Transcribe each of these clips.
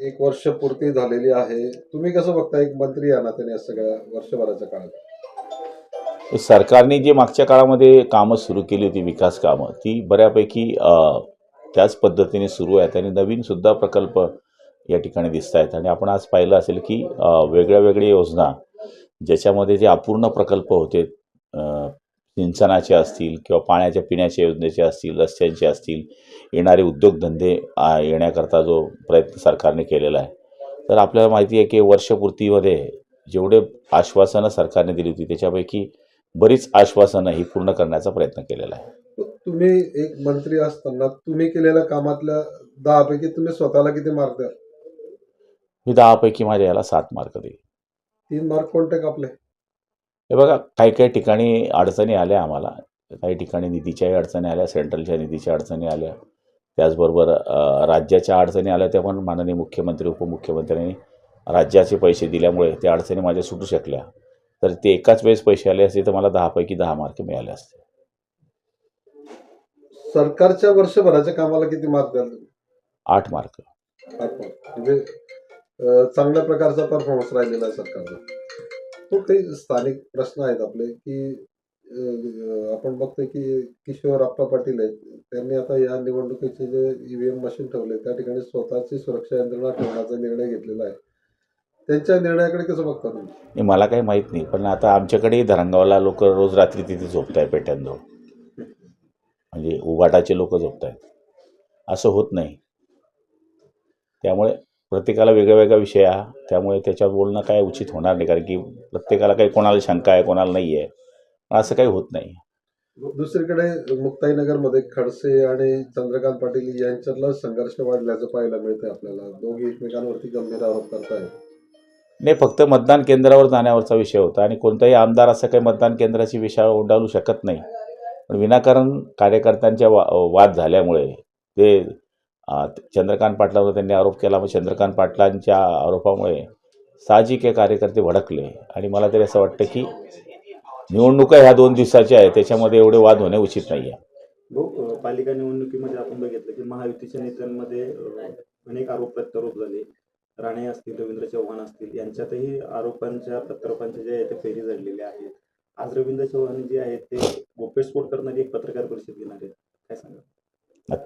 एक वर्ष पूर्ती झालेली आहे. तुम्ही कसं बघता एक मंत्री या नात्याने या सगळ्या वर्षभराच्या काळात? सरकारने जे मागच्या काळामध्ये कामं सुरू केली होती, विकास कामं, ती बऱ्यापैकी त्याच पद्धतीने सुरू आहेत आणि नवीनसुद्धा प्रकल्प या ठिकाणी दिसत आहेत. आणि आपण आज पाहिलं असेल की वेगळ्या वेगळ्या योजना ज्याच्यामध्ये जे अपूर्ण प्रकल्प होते, सिंचनाचे असतील किंवा पाण्याच्या पिण्याच्या योजनेचे असतील, रस्त्यांचे असतील, येणारे उद्योगधंदे येण्याकरता जो प्रयत्न सरकारने केलेला आहे. तर आपल्याला माहिती आहे की वर्षपूर्तीमध्ये जेवढे आश्वासनं सरकारने दिली होती त्याच्यापैकी बरीच आश्वासनं ही पूर्ण करण्याचा प्रयत्न केलेला आहे. तुम्ही एक मंत्री असताना तुम्ही केलेल्या कामातल्या 10 पैकी तुम्ही स्वतःला किती मार्क द्याल? मी 10 पैकी माझ्या याला 7 मार्क देईल. 3 मार्क कोणते कापले? हे बघा, काही काही ठिकाणी अडचणी आल्या आम्हाला. काही ठिकाणी निधीच्याही अडचणी आल्या, सेंट्रलच्या निधीच्या अडचणी आल्या. त्याचबरोबर राज्याच्या अडचणी आल्या, त्या पण माननीय मुख्यमंत्री उपमुख्यमंत्र्यांनी राज्याचे पैसे दिल्यामुळे त्या अडचणी माझ्या सुटू शकल्या. तर ते एकाच वेळेस पैसे आले असते तर मला 10 पैकी 10 मार्क मिळाले असते. सरकारच्या वर्षभराच्या कामाला किती मार्क द्याल तुम्ही? 8 मार्क. 8 मार्क. म्हणजे चांगल्या प्रकारचा परफॉर्मन्स राहिलेला आहे सरकारचा. तो काही स्थानिक प्रश्न आहेत आपले की आपण बघतोय की किशोर आप्पा पाटील आहेत, त्यांनी आता या निवडणुकीचे जे ईव्हीएम मशीन ठेवले त्या ठिकाणी स्वतःची सुरक्षा यंत्रणा ठेवण्याचा निर्णय घेतलेला आहे. त्यांच्या निर्णयाकडे कसं बघता तुम्ही? नाही, मला काही माहीत नाही, पण आता आमच्याकडेही धरणगावला लोक रोज रात्री तिथे झोपत आहे पेट्यांजवळ. म्हणजे उभाटाचे लोक झोपत आहेत. असं होत नाही. त्यामुळे प्रत्येकाला वेगळा वेगळा विषय आहे, त्यामुळे त्याच्यावर बोलणं काय उचित होणार नाही, कारण की प्रत्येकाला काही कोणाला शंका आहे कोणाला नाही आहे, असं काही होत नाही. दुसरीकडे मुक्ताईनगरमध्ये खडसे आणि चंद्रकांत पाटील यांच्यातला संघर्ष वाढल्याचं पाहायला मिळतंय आपल्याला. दोघे एकमेकांवरती गंभीर आरोप करतायत. नाही, फक्त मतदान केंद्रावर जाण्यावरचा विषय होता आणि कोणताही आमदार असं काही मतदान केंद्राची विषय ओढावू शकत नाही. पण विनाकारण कार्यकर्त्यांच्या वाद झाल्यामुळे ते चंद्रकांत पाटलावर त्यांनी आरोप केला. मग चंद्रकांत पाटलांच्या आरोपामुळे साहजिक हे कार्यकर्ते भडकले आणि मला तरी असं वाटतं की निवडणुका ह्या 2 दिवसाच्या आहेत, त्याच्यामध्ये एवढे वाद होणे उचित नाही आहे. पालिका निवडणुकीमध्ये आपण बघितलं की महायुतीच्या नेत्यांमध्ये अनेक आरोप प्रत्यारोप झाले. राणे असतील, रवींद्र चव्हाण असतील, यांच्यातही आरोपांच्या प्रत्यारोपांच्या जे आहे ते फेरी झालेल्या आहेत. आज रवींद्र चव्हाण जे आहेत ते गौप्यस्फोट करणारी एक पत्रकार परिषद घेणार आहेत, काय सांगा?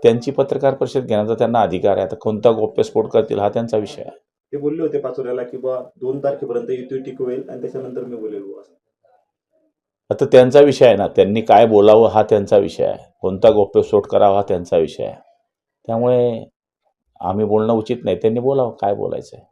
त्यांची पत्रकार परिषद घेण्याचा त्यांना अधिकार आहे. आता कोणता गौप्यस्फोट करतील हा त्यांचा विषय आहे. ते बोलले होते पाचोऱ्याला की बा 2 तारखेपर्यंत युती टिकवेल आणि त्याच्यानंतर मी बोलेल बुवा असं. आता त्यांचा विषय आहे ना, त्यांनी काय बोलावं हा त्यांचा विषय आहे, कोणता गौप्यस्फोट करावा हा त्यांचा विषय आहे. त्यामुळे आम्ही बोलणं उचित नाही, त्यांनी बोलावं काय बोलायचं आहे.